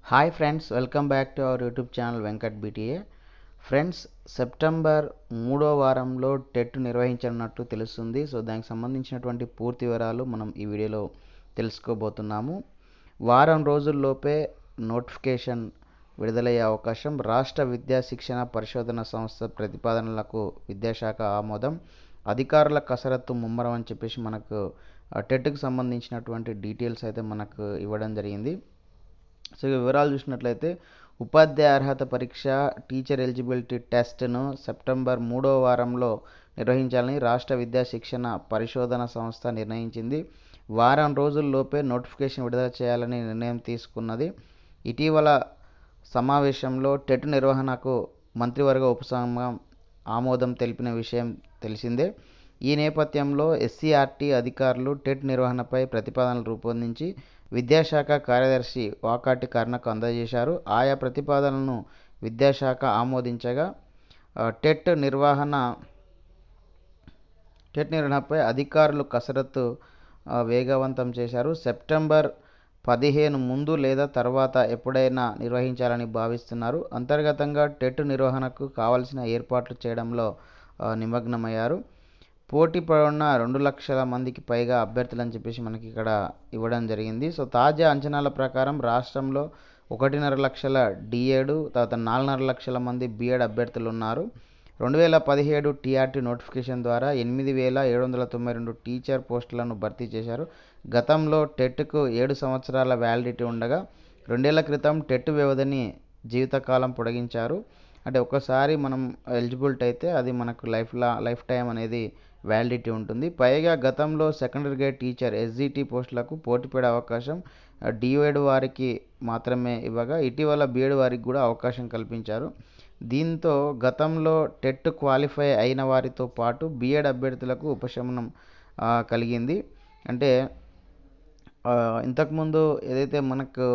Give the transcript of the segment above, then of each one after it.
Hi friends, welcome back to our YouTube channel Venkat BTA. Friends, September 3వ వారంలో TET నిర్వహించనున్నట్టు తెలుస్తుంది. So దానికి సంబంధించినటువంటి పూర్తి వివరాలు మనం ఈ వీడియోలో తెలుసుకోబోతున్నాము. వారం రోజుల్లోపే నోటిఫికేషన్ విడుదలయ్యే అవకాశం. రాష్ట్ర విద్యా శిక్షణ పరిశోధన సంస్థ ప్రతిపాదనలకు విద్యాశాఖ ఆమోదం. అధికారుల కసరత్తు ముమ్మరం అని చెప్పేసి మనకు టెట్కి సంబంధించినటువంటి డీటెయిల్స్ అయితే మనకు ఇవ్వడం జరిగింది. సో వివరాలు చూసినట్లయితే ఉపాధ్యాయ అర్హత పరీక్ష టీచర్ ఎలిజిబిలిటీ టెస్ట్ను సెప్టెంబర్ 3వ వారంలో నిర్వహించాలని రాష్ట్ర విద్యా శిక్షణ పరిశోధన సంస్థ నిర్ణయించింది. వారం రోజుల్లోపే నోటిఫికేషన్ విడుదల చేయాలని నిర్ణయం తీసుకున్నది. ఇటీవల సమావేశంలో టెట్ నిర్వహణకు మంత్రివర్గ ఉపసంఘం ఆమోదం తెలిపిన విషయం తెలిసిందే. ఈ నేపథ్యంలో ఎస్సీఆర్టీ అధికారులు టెట్ నిర్వహణపై ప్రతిపాదనలు రూపొందించి విద్యాశాఖ కార్యదర్శి వాకాటి కర్ణకు అందజేశారు. ఆయా ప్రతిపాదనలను విద్యాశాఖ ఆమోదించగా టెట్ నిర్వహణపై అధికారులు కసరత్తు వేగవంతం చేశారు. సెప్టెంబర్ 15 ముందు లేదా తర్వాత ఎప్పుడైనా నిర్వహించాలని భావిస్తున్నారు. అంతర్గతంగా టెట్ నిర్వహణకు కావాల్సిన ఏర్పాట్లు చేయడంలో నిమగ్నమయ్యారు. పోటీ పడిన 2 లక్షల మందికి పైగా అభ్యర్థులని చెప్పేసి మనకి ఇక్కడ ఇవ్వడం జరిగింది. సో తాజా అంచనాల ప్రకారం రాష్ట్రంలో 1.5 లక్షల డిఎడ్, తర్వాత 4.5 లక్షల మంది బిఎడ్ అభ్యర్థులు ఉన్నారు. 2017 టీఆర్టీ నోటిఫికేషన్ ద్వారా 8,792 టీచర్ పోస్టులను భర్తీ చేశారు. గతంలో టెట్కు 7 సంవత్సరాల వ్యాలిడిటీ ఉండగా 2 ఏళ్ల క్రితం టెట్ వ్యవధిని జీవితకాలం పొడిగించారు. అంటే ఒకసారి మనం ఎలిజిబిలిటీ అయితే అది మనకు లైఫ్ టైం అనేది వ్యాలిడిటీ ఉంటుంది. పైగా గతంలో సెకండరీ గ్రేడ్ టీచర్ ఎస్జిటి పోస్టులకు పోటీపడే అవకాశం డిఎడ్ వారికి మాత్రమే ఇవ్వగా ఇటీవల బిఎడ్ వారికి కూడా అవకాశం కల్పించారు. దీంతో గతంలో టెట్ క్వాలిఫై అయిన వారితో పాటు బిఎడ్ అభ్యర్థులకు ఉపశమనం కలిగింది. అంటే ఇంతకుముందు ఏదైతే మనకు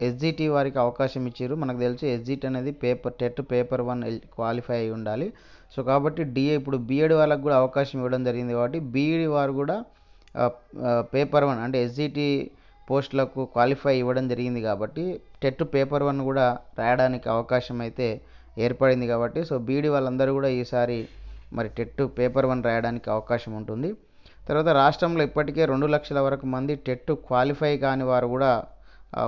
ఎస్జిటి వారికి అవకాశం ఇచ్చారు, మనకు తెలుసు ఎస్జిటి అనేది టెట్ పేపర్ 1 క్వాలిఫై అయి ఉండాలి. సో కాబట్టి ఇప్పుడు బిఎడ్ వాళ్ళకు కూడా అవకాశం ఇవ్వడం జరిగింది. కాబట్టి బిఈడి వారు కూడా పేపర్ 1 అంటే ఎస్జిటి పోస్టులకు క్వాలిఫై ఇవ్వడం జరిగింది. కాబట్టి టెట్ పేపర్ 1 కూడా రాయడానికి అవకాశం అయితే ఏర్పడింది. కాబట్టి సో బిఈడి వాళ్ళందరూ కూడా ఈసారి మరి టెట్ పేపర్ 1 రాయడానికి అవకాశం ఉంటుంది. తర్వాత రాష్ట్రంలో ఇప్పటికే 2 లక్షల వరకు మంది టెట్ క్వాలిఫై కాని వారు కూడా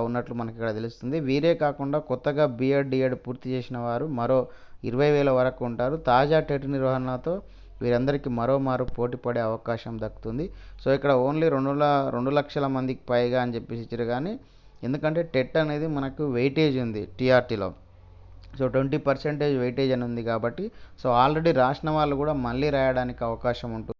ఉన్నట్లు మనకి ఇక్కడ తెలుస్తుంది. వీరే కాకుండా కొత్తగా బిఎడ్ డిఎడ్ పూర్తి చేసిన వారు మరో 20,000 వరకు ఉంటారు. తాజా టెట్ నిర్వహణతో వీరందరికీ మరోమారు పోటీ పడే అవకాశం దక్కుతుంది. సో ఇక్కడ ఓన్లీ 2 లక్షల మందికి పైగా అని చెప్పేసి ఇచ్చారు. కానీ ఎందుకంటే టెట్ అనేది మనకు వెయిటేజ్ ఉంది టీఆర్టీలో. సో 20% వెయిటేజ్ అని ఉంది. కాబట్టి సో ఆల్రెడీ రాసిన వాళ్ళు కూడా మళ్ళీ రాయడానికి అవకాశం ఉంటుంది.